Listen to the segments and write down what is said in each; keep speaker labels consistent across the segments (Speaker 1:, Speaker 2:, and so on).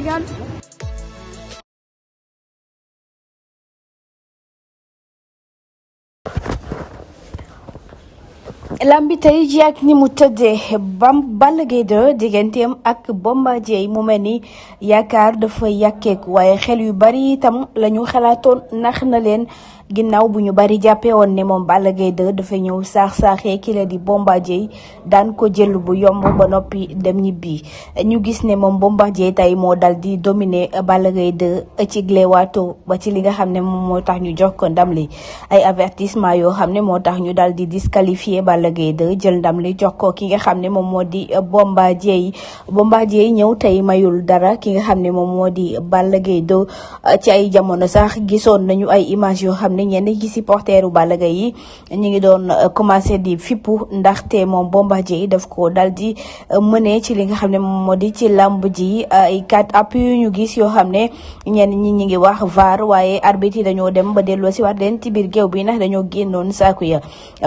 Speaker 1: Sénégal. lambi tey ji ak ni mu tëddee Balla Gaye 2 digganteem ak Bombardier mu mel ni yaakaar dafa yàkkeeku waaye xel yu bari itam la ñu xalaatoon nax na leen ginnaaw bu ñu bari jàppee woon ne moom Balla Gaye 2 dafa ñëw saax-saaxee ki la di Bombardier daan ko jël bu yomb ba noppi dem ñibbi ñu gis ne moom Bombardier tey moo dal di dominer Balla Gaye 2 ci gleewaato ba ci li nga xam ne moom moo tax ñu jox ko ndam li ay avertissement yoo xam ne moo tax ñu dal di disqualifier Balla Gaye 2 jël ndam li jox ko ki nga xam ne moom moo di Bombardier ñëw tey mayul dara ki nga xam ne moom moo di Balla Gaye 2 ci ay jamono sax gisoon nañu ay image yoo xam ne ñenn ci supporteru Balla Gaye yi ñu ngi doon commencé di fippu ndaxte moom Bombardier yi daf ko dal di mëne ci li nga xam ne moom moo di ci lamb ji ay 4 appuis yu ñu gis yoo xam ne ñenn ñi ñu ngi wax VAR waaye arbitre yi dañoo dem ba delloo si waat leen ci biir géew bi ndax dañoo génnoon saaku ya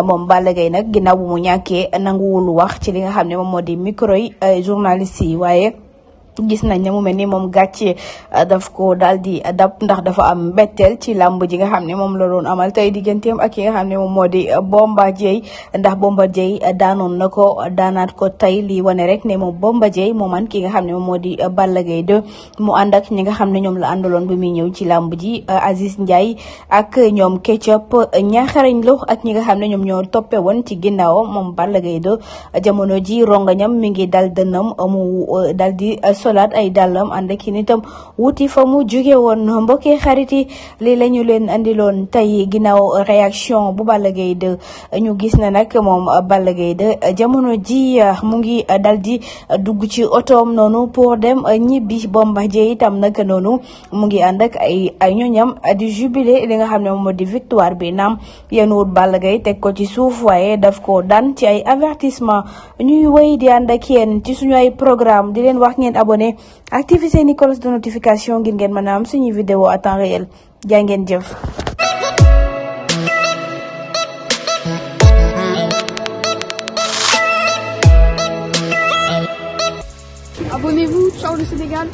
Speaker 1: moom Balla Gaye nag ginnaaw bu mu ñàkkee nanguwul wax ci li nga xam ne moom moo di micro yi journaliste yi waaye gis nañ ne mu mel ni moom gàcce daf ko daal di dab ndax dafa am mbetteel ci làmb ji nga xam ne moom la doon amal tey digganteem ak ki nga xam ne moom moo di Bombardier ndax Bombardier daanoon na ko daanaat ko tey lii wane rek ne moom Bombardier moo man ki nga xam ne moom moo di Balla Gaye 2 mu ànd ak ñi nga xam ne ñoom la àndaloon bi muy ñëw ci làmb ji Aziz Ndiaye ak ñoom Ketchup ñaaxarañ lo ak ñi nga xam ne ñoom ñoo toppe woon ci ginnaaw moom Balla Gaye 2 jamono ji rongañam mi ngi dal dënnam mu dal di solaat ay dàllam ànd ak nitam wuti fa mu jóge woon mbokki xarit yi lii la ñu leen andiloon tey ginnaaw réaction bu Balla Gaye 2 ñu gis na nag moom Balla Gaye 2 jamono ji mu ngi dal di dugg ci otoom noonu pour dem ñibbi Bombardier itam nag noonu mu ngi ànd ak ay ñoñam di jubilé li nga xam ne moom moo di victoire bi naam yéen wut Balla Gaye teg ko ci suuf waaye daf ko daan ci ay avertissement ñuy wéy di ànd ak yéen ci suñu ay programme di leen wax ngeen abonné activer seeni cloche de notification ngir ngeen mën a am suñuy vidéo à temps réel jaa ngeen jëf.
Speaker 2: Abonnez-vous, ciao le Sénégal.